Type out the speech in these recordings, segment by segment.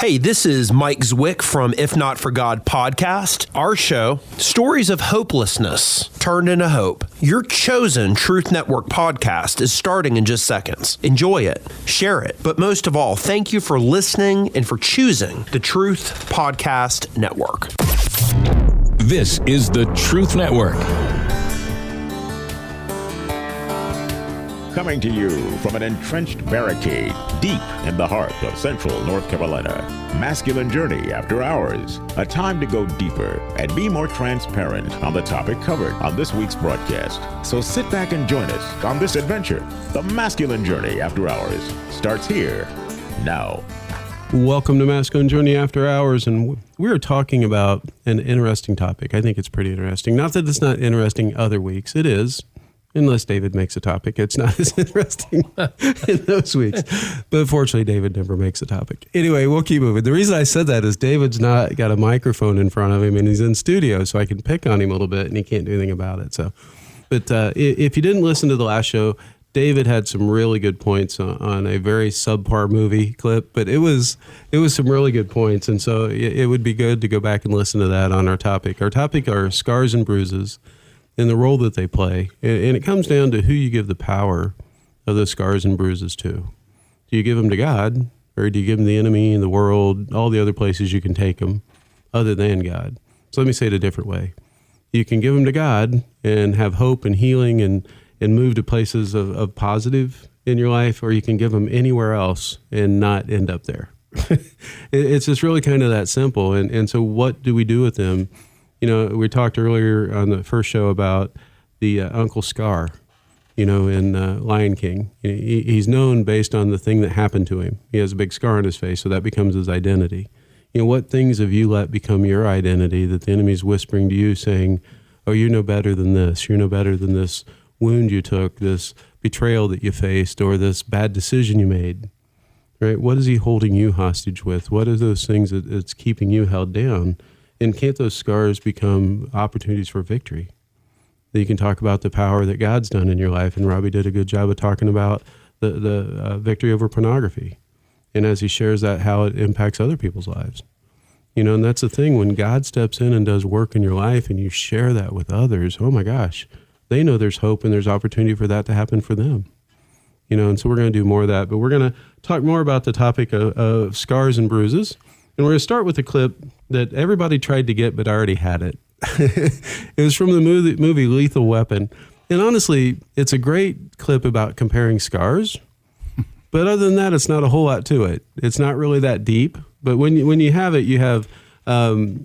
Hey, this is Mike Zwick from If Not For God podcast. Our show, stories of hopelessness turned into hope. Your chosen Truth Network podcast is starting in just seconds. Enjoy it, share it, but most of all, thank you for listening and for choosing the Truth Podcast Network. This is the Truth Network. Coming to you from an entrenched barricade deep in the heart of central North Carolina. Masculine Journey After Hours. A time to go deeper and be more transparent on the topic covered on this week's broadcast. So sit back and join us on this adventure. The Masculine Journey After Hours starts here now. Welcome to Masculine Journey After Hours, and we're talking about an interesting topic. I think it's pretty interesting. Not that it's not interesting other weeks. It is. Unless David makes a topic, it's not as interesting in those weeks. But fortunately, David never makes a topic. Anyway, we'll keep moving. The reason I said that is David's not got a microphone in front of him, and he's in studio, so I can pick on him a little bit, and he can't do anything about it. So, but if you didn't listen to the last show, David had some really good points on a very subpar movie clip, but it was some really good points, and so it would be good to go back and listen to that on our topic. Our topic are scars and bruises, and the role that they play. And it comes down to who you give the power of those scars and bruises to. Do you give them to God, or do you give them to the enemy, the world, all the other places you can take them other than God? So let me say it a different way. You can give them to God and have hope and healing and move to places of positive in your life, or you can give them anywhere else and not end up there. It's just really kind of that simple. And so what do we do with them? You know, we talked earlier on the first show about the Uncle Scar, you know, in Lion King. He's known based on the thing that happened to him. He has a big scar on his face, so that becomes his identity. You know, what things have you let become your identity that the enemy's whispering to you saying, oh, you're no better than this. You're no better than this wound you took, this betrayal that you faced, or this bad decision you made, right? What is he holding you hostage with? What are those things that's keeping you held down? And can't those scars become opportunities for victory? That you can talk about the power that God's done in your life. And Robbie did a good job of talking about the victory over pornography. And as he shares that, how it impacts other people's lives. You know, and that's the thing. When God steps in and does work in your life and you share that with others, oh my gosh, they know there's hope and there's opportunity for that to happen for them. You know, and so we're going to do more of that. But we're going to talk more about the topic of scars and bruises. And we're going to start with a clip that everybody tried to get, but I already had it. It was from the movie Lethal Weapon. And honestly, it's a great clip about comparing scars. But other than that, it's not a whole lot to it. It's not really that deep. But when you have it, you have, Mel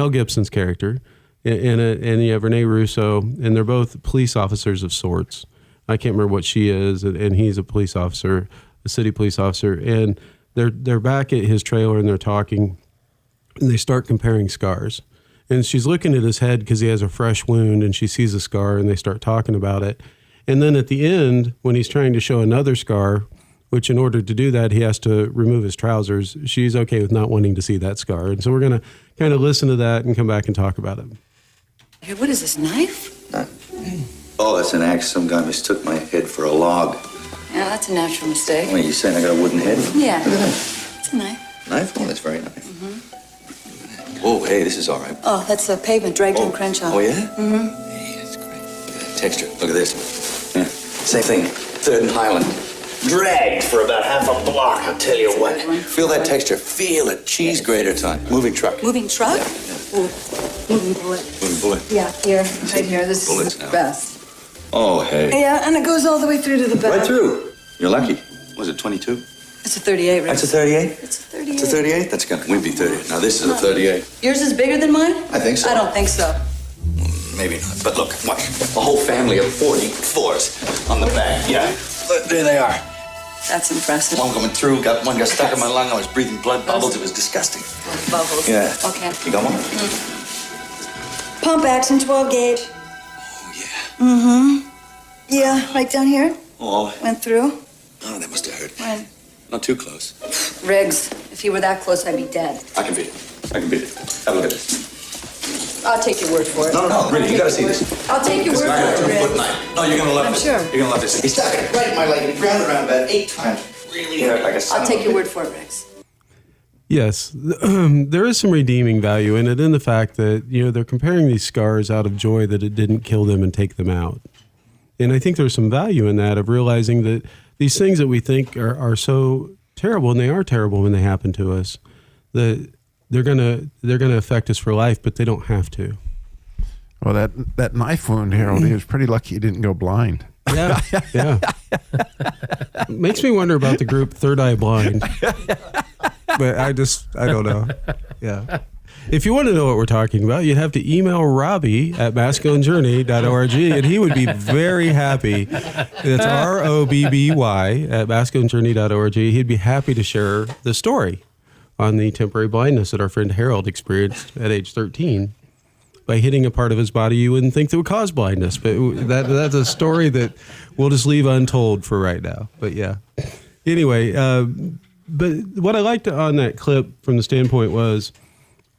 Gibson's character in it, and you have Rene Russo, and they're both police officers of sorts. I can't remember what she is, and he's a police officer, a city police officer, and they're back at his trailer and they're talking, and they start comparing scars. And she's looking at his head because he has a fresh wound, and she sees a scar, and they start talking about it. And then at the end, when he's trying to show another scar, which in order to do that, he has to remove his trousers, she's okay with not wanting to see that scar. And so we're going to kind of listen to that and come back and talk about it. Hey, what is this, knife? Oh, that's an axe. Some guy mistook my head for a log. Yeah, that's a natural mistake. Wait, you saying I got a wooden head? Yeah. Look at that. It's a knife. Knife? Oh, that's very nice. Mm-hmm. Whoa, hey, this is all right. Oh, that's the pavement dragged in Crenshaw. Oh, yeah? Mm-hmm. Hey, that's great. Look at that texture. Look at this. Yeah. Same thing. 3rd and Highland. Dragged for about half a block, I'll tell you what. Feel that texture. Feel it. Cheese grater time. Moving truck. Moving truck? Yeah. Ooh. Moving bullet. Moving bullet. Yeah, here. Right here. This Bullets is the now. best. Oh, hey. Yeah, and it goes all the way through to the back. Right through. You're lucky. Was it 22? It's a 38, Rick. That's a 38? It's a 38. It's a 38? That's gonna. We'd be 30. Now, this is a 38. Yours is bigger than mine? I think so. I don't think so. Maybe not. But look, watch. A whole family of 44s on the back. Yeah. There they are. That's impressive. One coming through, one got stuck in my lung. I was breathing blood bubbles. It was disgusting. Bubbles. Yeah. Okay. You got one? Pump action, 12 gauge. Oh, yeah. Mm-hmm. Yeah, right down here. Oh. Went through. Oh, that must have hurt. When? Not too close. Riggs, if you were that close, I'd be dead. I can beat it. I can beat it. Have a look at this. I'll take your word for it. No, really, you gotta see this. I'll take your This word guy got a for it, 2-foot Riggs. knife. No, you're gonna love I'm this. sure. You're gonna love this. He stuck it right in my leg and he ground it around about 8 times. really hurt like a son I'll of a take your bitch. word for it, Rex. Yes, there is some redeeming value in it, in the fact that, they're comparing these scars out of joy that it didn't kill them and take them out. And I think there's some value in that, of realizing that these things that we think are so terrible, and they are terrible when they happen to us, that they're gonna affect us for life, but they don't have to. Well, that knife wound, Harold, he was pretty lucky he didn't go blind. Yeah, yeah. Makes me wonder about the group Third Eye Blind. But I don't know. Yeah. If you want to know what we're talking about, you'd have to email Robbie at masculinejourney.org, and he would be very happy. That's ROBBY at masculinejourney.org. He'd be happy to share the story on the temporary blindness that our friend Harold experienced at age 13 by hitting a part of his body you wouldn't think that would cause blindness. But that's a story that we'll just leave untold for right now. But yeah. Anyway, but what I liked on that clip from the standpoint was,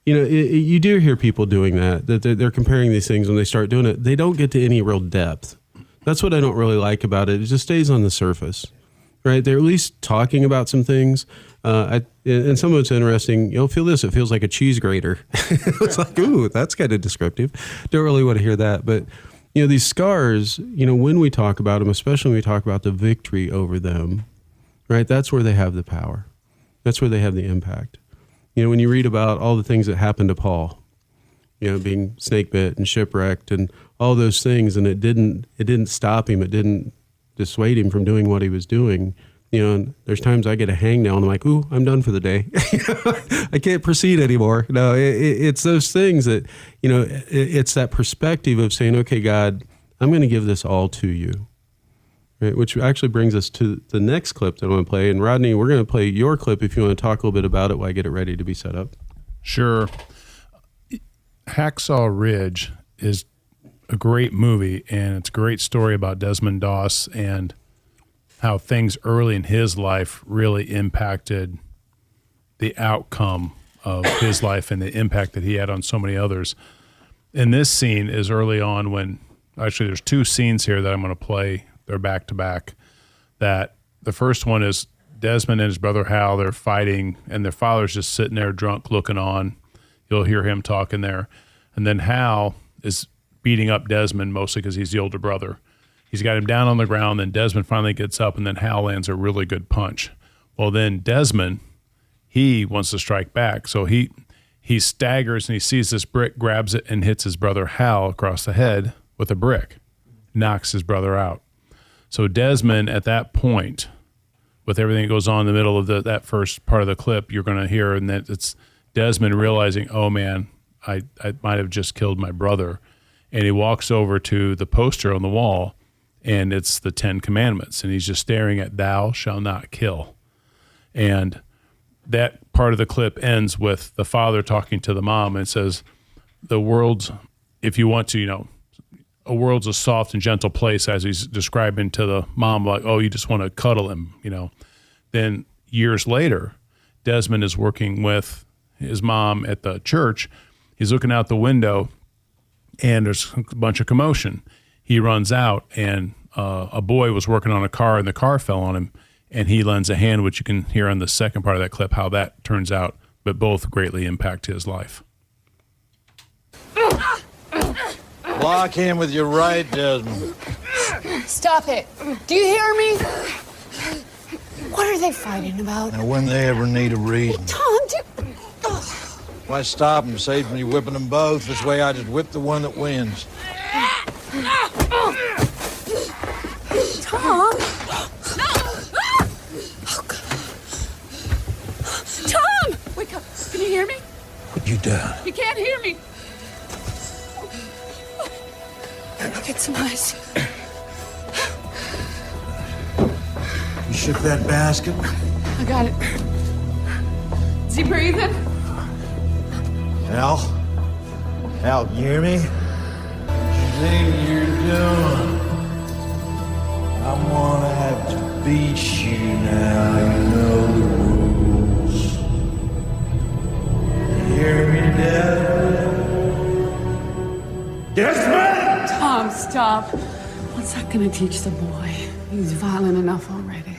you do hear people doing that they're comparing these things. When they start doing it, they don't get to any real depth. That's what I don't really like about it. It just stays on the surface, right? They're at least talking about some things. And some of it's interesting. You'll feel this. It feels like a cheese grater. It's like, ooh, that's kind of descriptive. Don't really want to hear that. But, these scars, when we talk about them, especially when we talk about the victory over them, right? That's where they have the power. That's where they have the impact. When you read about all the things that happened to Paul, being snake bit and shipwrecked and all those things, and it didn't stop him. It didn't dissuade him from doing what he was doing. And there's times I get a hangnail and I'm like, ooh, I'm done for the day. I can't proceed anymore. No, it's those things that, it's that perspective of saying, okay, God, I'm going to give this all to you. Right? Which actually brings us to the next clip that I want to play. And Rodney, we're going to play your clip if you want to talk a little bit about it while I get it ready to be set up. Sure. Hacksaw Ridge is a great movie, and it's a great story about Desmond Doss and how things early in his life really impacted the outcome of his life and the impact that he had on so many others. And this scene is early on when, actually there's two scenes here that I'm going to play. They're back to back. That the first one is Desmond and his brother Hal, they're fighting, and their father's just sitting there drunk looking on. You'll hear him talking there. And then Hal is beating up Desmond, mostly because he's the older brother. He's got him down on the ground, then Desmond finally gets up, and then Hal lands a really good punch. Well, then Desmond, he wants to strike back. So he staggers, and he sees this brick, grabs it, and hits his brother Hal across the head with a brick, knocks his brother out. So Desmond, at that point, with everything that goes on in the middle of that first part of the clip, you're going to hear, and that it's Desmond realizing, oh, man, I might have just killed my brother. And he walks over to the poster on the wall, and it's the 10 Commandments, and he's just staring at "Thou shalt not kill." And that part of the clip ends with the father talking to the mom, and it says, the world's, if you want to, a world's a soft and gentle place, as he's describing to the mom, like, oh, you just want to cuddle him, Then years later, Desmond is working with his mom at the church. He's looking out the window, and there's a bunch of commotion. He runs out, and a boy was working on a car, and the car fell on him, and he lends a hand, which you can hear on the second part of that clip how that turns out, but both greatly impact his life. Block him with your right, Desmond. Stop it. Do you hear me? What are they fighting about? Now, when they ever need a reason. Tom, Why stop them? Saves me whipping them both. This way I just whip the one that wins. Tom. Tom! Wake up. Can you hear me? What you done? You can't hear me. Get some ice. You shook that basket? I got it. Is he breathing? Al? Al, you hear me? What you think you're doing? I'm gonna have to beat you now. You know the rules. You hear me, Desmond? Desmond! Tom, stop. What's that gonna teach the boy? He's violent enough already.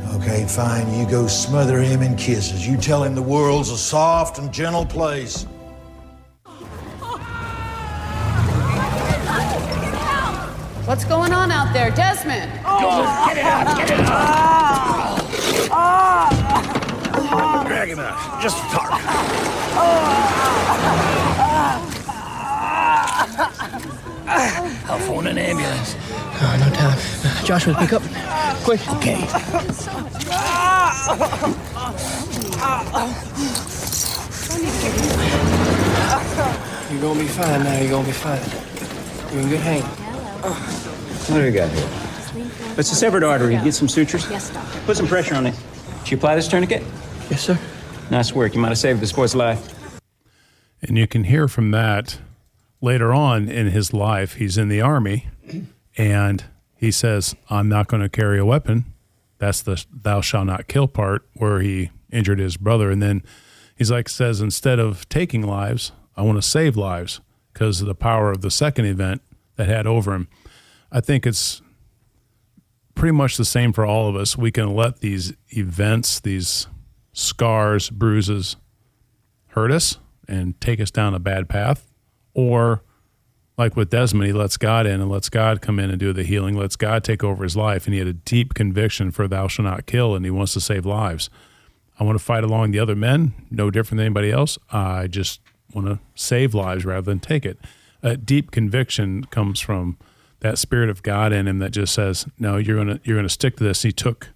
A Okay, fine. You go smother him in kisses. You tell him the world's a soft and gentle place. What's going on out there, Desmond? Get it out! Get it out! Drag him out. Just talk. I'll phone an ambulance. No time. Joshua, pick up. Quick. Okay. You're gonna be fine now. You're gonna be fine. You're in good hands. What do we got here? It's a severed artery. Get some sutures. Yes, doctor. Put some pressure on it. Did you apply this tourniquet? Yes, sir. Nice work. You might have saved this boy's life. And you can hear from that later on in his life. He's in the Army, and he says, I'm not going to carry a weapon. That's the thou shalt not kill part where he injured his brother. And then he's like, says, instead of taking lives, I want to save lives because of the power of the second event that had over him. I think it's pretty much the same for all of us. We can let these events, these scars, bruises hurt us and take us down a bad path. Or like with Desmond, he lets God in and lets God come in and do the healing, lets God take over his life. And he had a deep conviction for thou shalt not kill, and he wants to save lives. I want to fight along the other men, no different than anybody else. I just want to save lives rather than take it. A deep conviction comes from that spirit of God in him that just says, no, you're gonna stick to this. He took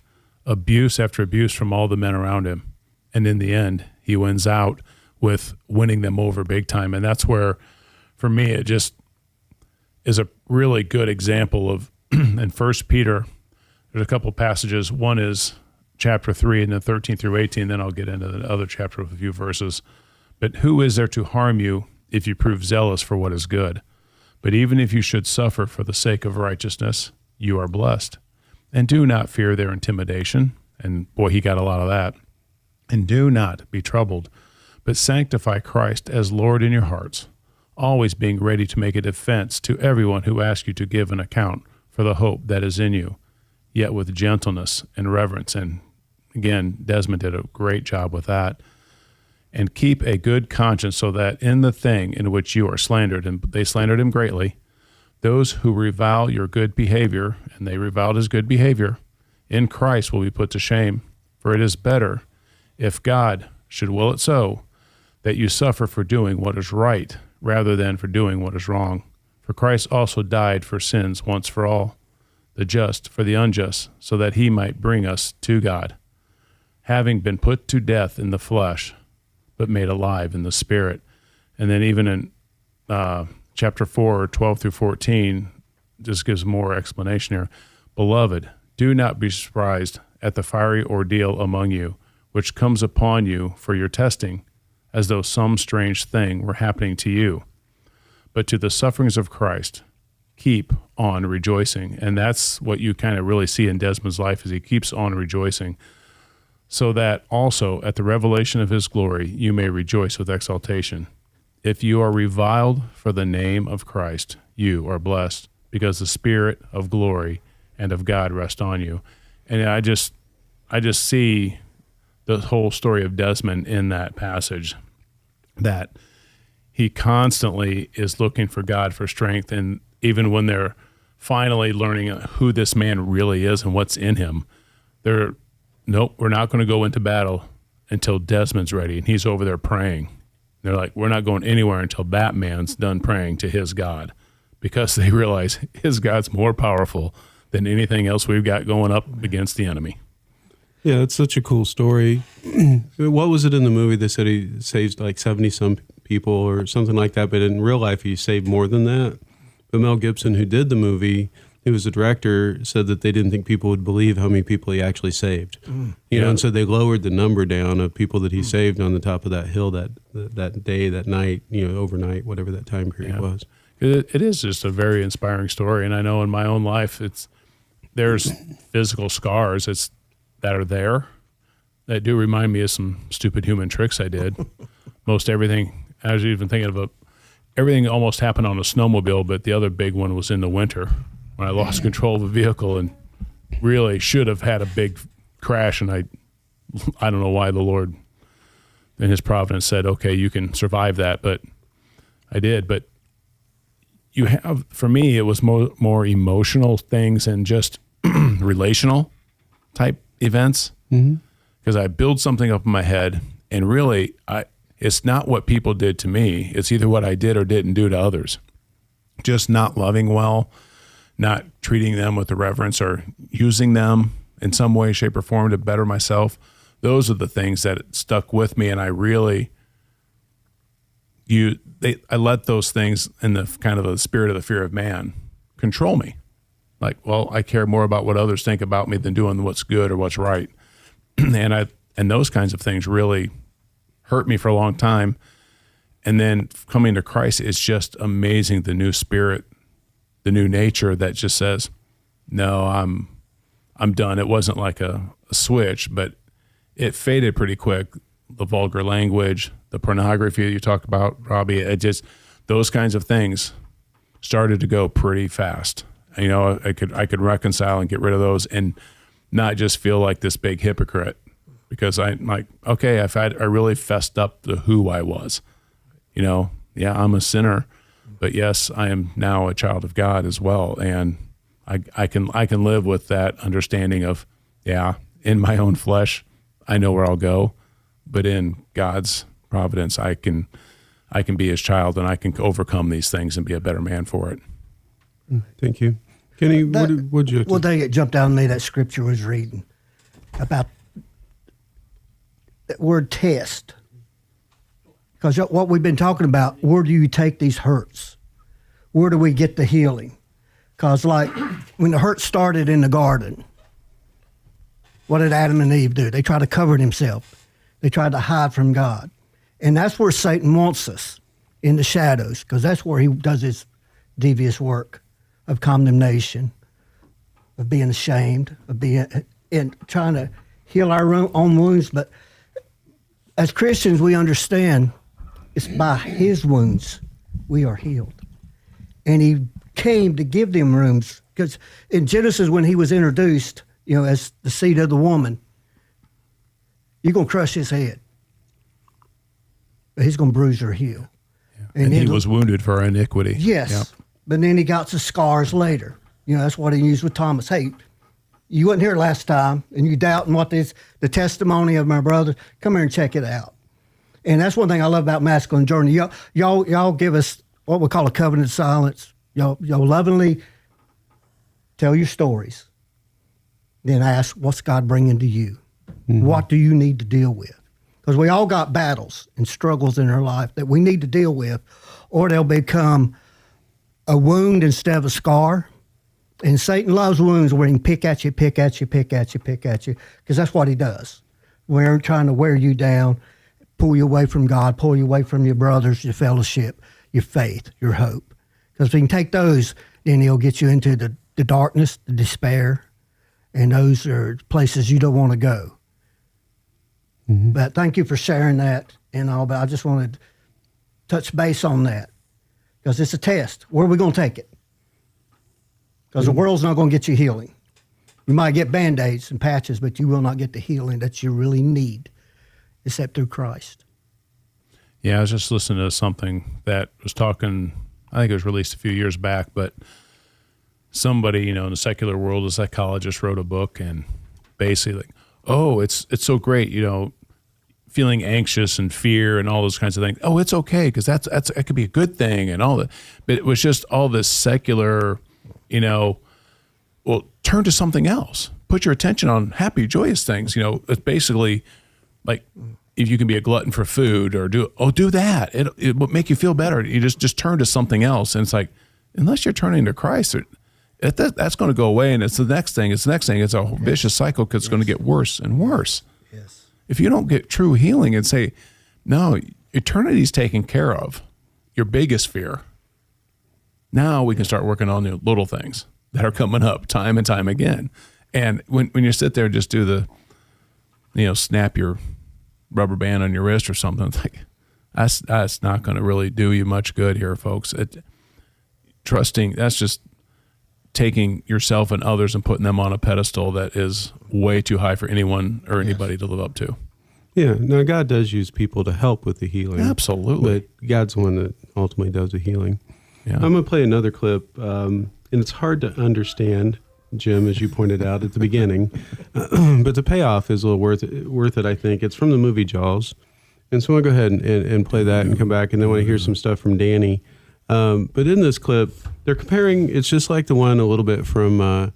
abuse after abuse from all the men around him. And in the end, he wins out with winning them over big time. And that's where, for me, it just is a really good example of, in 1 Peter, there's a couple passages. One is chapter 3 and then 13 through 18. Then I'll get into the other chapter with a few verses. But who is there to harm you if you prove zealous for what is good? But even if you should suffer for the sake of righteousness, you are blessed. And do not fear their intimidation. And boy, he got a lot of that. And do not be troubled, but sanctify Christ as Lord in your hearts, always being ready to make a defense to everyone who asks you to give an account for the hope that is in you, yet with gentleness and reverence. And again, Desmond did a great job with that. And keep a good conscience, so that in the thing in which you are slandered, and they slandered him greatly, those who revile your good behavior, and they reviled his good behavior, in Christ will be put to shame. For it is better, if God should will it so, that you suffer for doing what is right, rather than for doing what is wrong. For Christ also died for sins once for all, the just for the unjust, so that he might bring us to God, having been put to death in the flesh, but made alive in the spirit. And then even in chapter 4, 12 through 14, just gives more explanation here. Beloved, do not be surprised at the fiery ordeal among you, which comes upon you for your testing, as though some strange thing were happening to you. But to the sufferings of Christ, keep on rejoicing. And that's what you kind of really see in Desmond's life, is he keeps on rejoicing, so that also at the revelation of his glory you may rejoice with exultation. If you are reviled for the name of Christ, you are blessed, because the Spirit of glory and of God rest on you. And I just see the whole story of Desmond in that passage, that he constantly is looking for God for strength. And even when they're finally learning who this man really is and what's in him, they're, nope, we're not going to go into battle until Desmond's ready. And he's over there praying. They're like, we're not going anywhere until that man's done praying to his God, because they realize his God's more powerful than anything else we've got going up against the enemy. Yeah, it's such a cool story. What was it in the movie? They said he saved like 70-some people or something like that, but in real life he saved more than that. But Mel Gibson, who did the movie, who was the director, said that they didn't think people would believe how many people he actually saved. You know, and so they lowered the number down of people that he saved on the top of that hill that day, that night, you know, overnight, whatever that time period was. It is just a very inspiring story. And I know in my own life, there's physical scars that are there that do remind me of some stupid human tricks I did. Most everything, I was even thinking of everything almost happened on a snowmobile, but the other big one was in the winter when I lost control of the vehicle and really should have had a big crash, and I don't know why the Lord in his providence said, okay, you can survive that, but I did. But you have, for me, it was more emotional things and just relational type events, because I build something up in my head, and really it's not what people did to me. It's either what I did or didn't do to others. Just not loving well, not treating them with the reverence, or using them in some way, shape, or form to better myself. Those are the things that stuck with me, and I really, I let those things in the kind of the spirit of the fear of man control me. Like, well, I care more about what others think about me than doing what's good or what's right. And those kinds of things really hurt me for a long time. And then coming to Christ, it's just amazing, the new spirit, the new nature that just says, no, I'm done. It wasn't like a switch, but it faded pretty quick. The vulgar language, the pornography you talk about, Robbie, it just, those kinds of things started to go pretty fast. You know, I could reconcile and get rid of those and not just feel like this big hypocrite, because I'm like, okay, I really fessed up to who I was. You know, yeah, I'm a sinner, but yes, I am now a child of God as well. And I can live with that understanding of, yeah, in my own flesh, I know where I'll go, but in God's providence, I can be his child, and I can overcome these things and be a better man for it. Thank you. Kenny, what'd you... One thing that jumped out at me, that scripture was reading about that word test. Because what we've been talking about, where do you take these hurts? Where do we get the healing? Because like when the hurt started in the garden, what did Adam and Eve do? They tried to cover themselves. They tried to hide from God. And that's where Satan wants us, in the shadows, because that's where he does his devious work of condemnation, of being ashamed, of being, and trying to heal our own wounds. But as Christians, we understand it's by his wounds we are healed. And he came to give them rooms, because in Genesis, when he was introduced, you know, as the seed of the woman, you're going to crush his head, but he's going to bruise her heel. Yeah. And he was wounded for our iniquity. Yes. Yep. But then he got the scars later. You know, that's what he used with Thomas. Hey, you wasn't here last time, and you doubting what the testimony of my brother. Come here and check it out. And that's one thing I love about Masculine Journey. Y'all give us what we call a covenant of silence. Y'all lovingly tell your stories. Then ask, what's God bringing to you? Mm-hmm. What do you need to deal with? Because we all got battles and struggles in our life that we need to deal with, or they'll become a wound instead of a scar. And Satan loves wounds where he can pick at you, because that's what he does. We're trying to wear you down, pull you away from God, pull you away from your brothers, your fellowship, your faith, your hope. Because if he can take those, then he'll get you into the darkness, the despair, and those are places you don't want to go. Mm-hmm. But thank you for sharing that and all, but I just wanted to touch base on that, because it's a test. Where are we going to take it? Because the world's not going to get you healing. You might get Band-Aids and patches, but you will not get the healing that you really need, except through Christ. Yeah, I was just listening to something that was talking, I think it was released a few years back, but somebody, in the secular world, a psychologist, wrote a book, and basically like, oh, it's so great, feeling anxious and fear and all those kinds of things. Oh, it's okay, because that could be a good thing and all that. But it was just all this secular, well, turn to something else. Put your attention on happy, joyous things. It's basically like if you can be a glutton for food or do that. It will make you feel better. You just turn to something else. And it's like, unless you're turning to Christ, that's going to go away. And it's the next thing. It's the next thing. It's a vicious cycle, because it's going to get worse and worse. Yes. If you don't get true healing and say, no, eternity's taken care of, your biggest fear, now we can start working on the little things that are coming up time and time again. And when you sit there and just do the, snap your rubber band on your wrist or something, it's like, that's not going to really do you much good here, folks. Trusting, that's just taking yourself and others and putting them on a pedestal that is way too high for anyone or anybody to live up to. Yeah. Now, God does use people to help with the healing. Absolutely. But God's the one that ultimately does the healing. Yeah. I'm going to play another clip, and it's hard to understand, Jim, as you pointed out at the beginning, but the payoff is a little worth it, I think. It's from the movie Jaws. And so I'm going to go ahead and play that and come back, and then when I hear some stuff from Danny. But in this clip, they're comparing, it's just like the one a little bit from,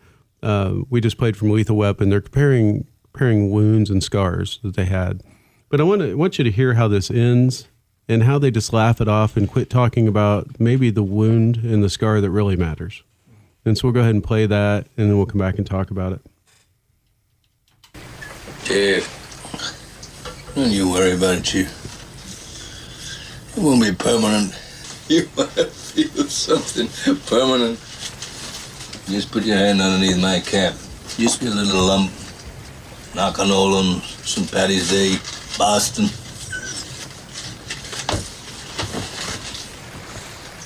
we just played from Lethal Weapon. They're comparing wounds and scars that they had. But I want you to hear how this ends and how they just laugh it off and quit talking about maybe the wound and the scar that really matters. And so we'll go ahead and play that, and then we'll come back and talk about it. Chief, don't you worry about it, Chief. It won't be permanent. You might feel something permanent. Just put your hand underneath my cap. Just be a little lump. Knock on Olin, St. Patty's Day, Boston.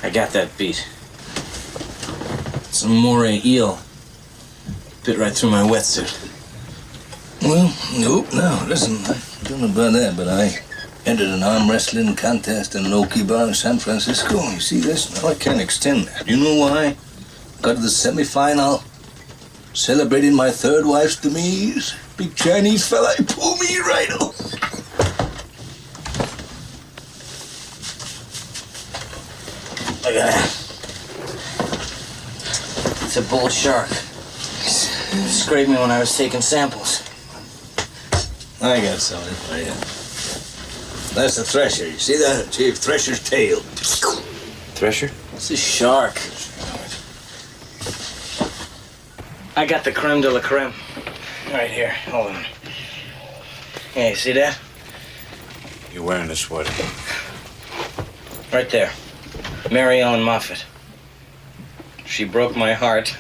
I got that beat. Some moray eel. Bit right through my wetsuit. Well, nope, no, listen, I don't know about that, but I entered an arm wrestling contest in an Okie bar in San Francisco. You see this? Now I can't extend that. You know why? Got to the semifinal, celebrating my third wife's demise. Big Chinese fella, he pulled me right off. Look at that. It's a bull shark. Scraped me when I was taking samples. I got something for you. That's the thresher. You see that, Chief? Thresher's tail. Thresher? It's a shark. I got the creme de la creme. Right here. Hold on. Yeah, you see that? You're wearing a sweater. Right there. Mary Ellen Moffat. She broke my heart.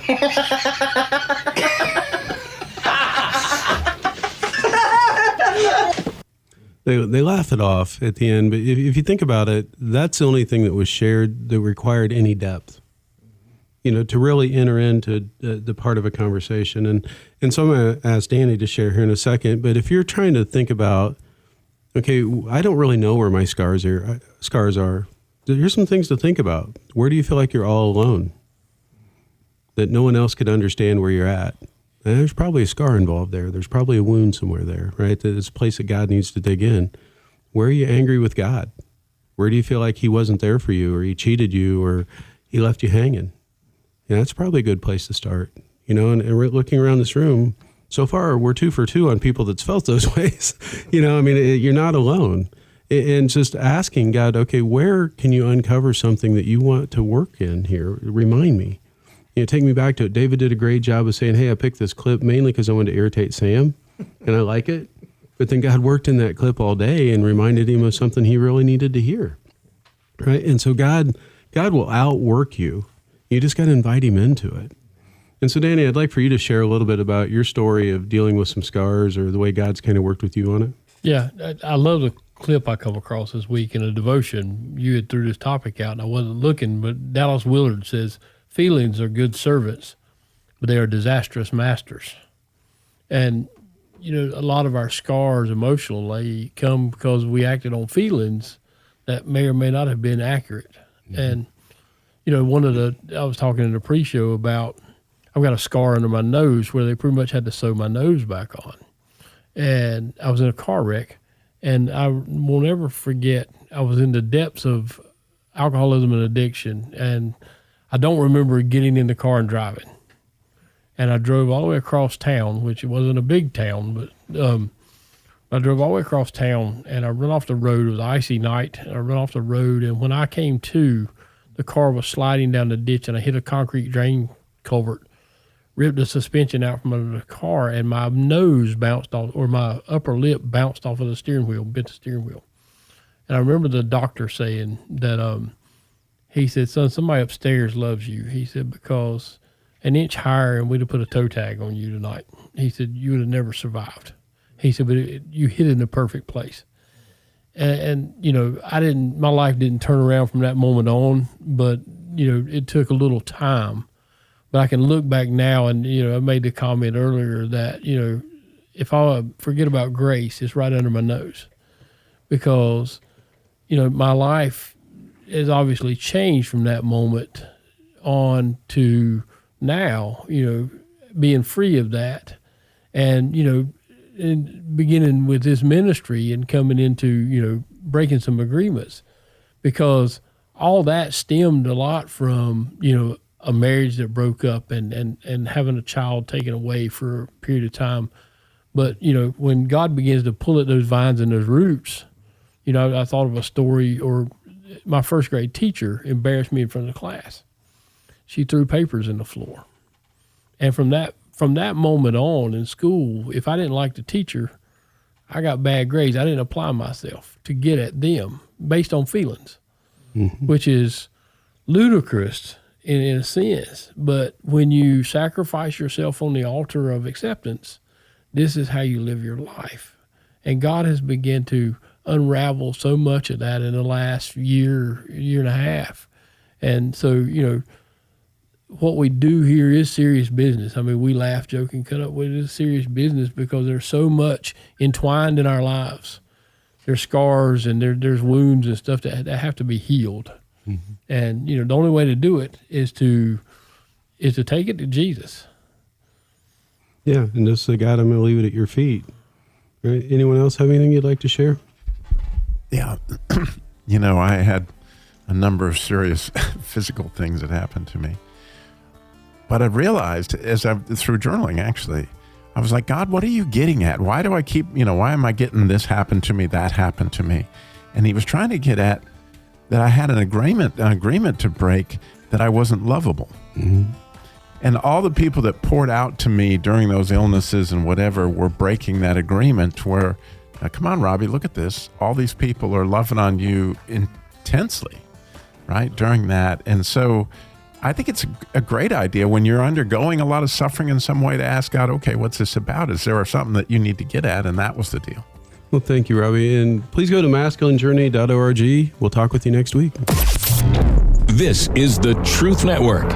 They laugh it off at the end, but if you think about it, that's the only thing that was shared that required any depth, to really enter into the part of a conversation. And so I'm going to ask Danny to share here in a second, but if you're trying to think about, okay, I don't really know where my scars are. Here's some things to think about. Where do you feel like you're all alone? That no one else could understand where you're at? And there's probably a scar involved there. There's probably a wound somewhere there, right? That it's a place that God needs to dig in. Where are you angry with God? Where do you feel like he wasn't there for you, or he cheated you, or he left you hanging? That's probably a good place to start. And we're looking around this room, so far we're 2 for 2 on people that's felt those ways. You're not alone. And just asking God, okay, where can you uncover something that you want to work in here? Remind me. Take me back to it. David did a great job of saying, hey, I picked this clip mainly because I wanted to irritate Sam, and I like it. But then God worked in that clip all day and reminded him of something he really needed to hear, right? And so God will outwork you. You just got to invite him into it. And so, Danny, I'd like for you to share a little bit about your story of dealing with some scars or the way God's kind of worked with you on it. Yeah, I love the clip I come across this week in a devotion. You had threw this topic out, and I wasn't looking, but Dallas Willard says, feelings are good servants, but they are disastrous masters. And, a lot of our scars emotionally come because we acted on feelings that may or may not have been accurate. Mm-hmm. And, I was talking in the pre-show about, I've got a scar under my nose where they pretty much had to sew my nose back on. And I was in a car wreck, and I will never forget, I was in the depths of alcoholism and addiction, and I don't remember getting in the car and driving. And I drove all the way across town, which it wasn't a big town, but I drove all the way across town, and I ran off the road. It was an icy night, and I ran off the road, and when I came to, the car was sliding down the ditch, and I hit a concrete drain culvert, ripped the suspension out from under the car, and my nose bounced off, or my upper lip bounced off of the steering wheel, bent the steering wheel. And I remember the doctor saying that, he said, son, somebody upstairs loves you. He said, because an inch higher and we'd have put a toe tag on you tonight. He said, you would have never survived. He said, but you hit it in the perfect place. And my life didn't turn around from that moment on, but, it took a little time. But I can look back now, and I made the comment earlier that if I forget about grace, it's right under my nose, because my life has obviously changed from that moment on to now. Being free of that, and and beginning with this ministry and coming into breaking some agreements, because all that stemmed a lot from a marriage that broke up and having a child taken away for a period of time. But, when God begins to pull at those vines and those roots, I thought of a story, or my first grade teacher embarrassed me in front of the class. She threw papers in the floor. And from that moment on in school, if I didn't like the teacher, I got bad grades. I didn't apply myself to get at them based on feelings, which is ludicrous in a sense. But when you sacrifice yourself on the altar of acceptance, this is how you live your life. And God has begun to unravel so much of that in the last year and a half. And so, what we do here is serious business. I mean, we laugh, joke, and cut up with it. It's serious business because there's so much entwined in our lives. There's scars and there's wounds and stuff that have to be healed. And the only way to do it is to take it to Jesus. Yeah, and just say, God, I'm going to leave it at your feet. Right? Anyone else have anything you'd like to share? Yeah, I had a number of serious physical things that happened to me, but I realized through journaling, actually, I was like, God, what are you getting at? Why do I keep, why am I getting this happened to me, that happened to me? And he was trying to get at that I had an agreement to break, that I wasn't lovable. And all the people that poured out to me during those illnesses and whatever were breaking that agreement where, come on, Robbie, look at this. All these people are loving on you intensely, right, during that. And so I think it's a great idea when you're undergoing a lot of suffering in some way to ask God, okay, what's this about? Is there something that you need to get at? And that was the deal. Well, thank you, Robbie. And please go to masculinejourney.org. We'll talk with you next week. This is the Truth Network.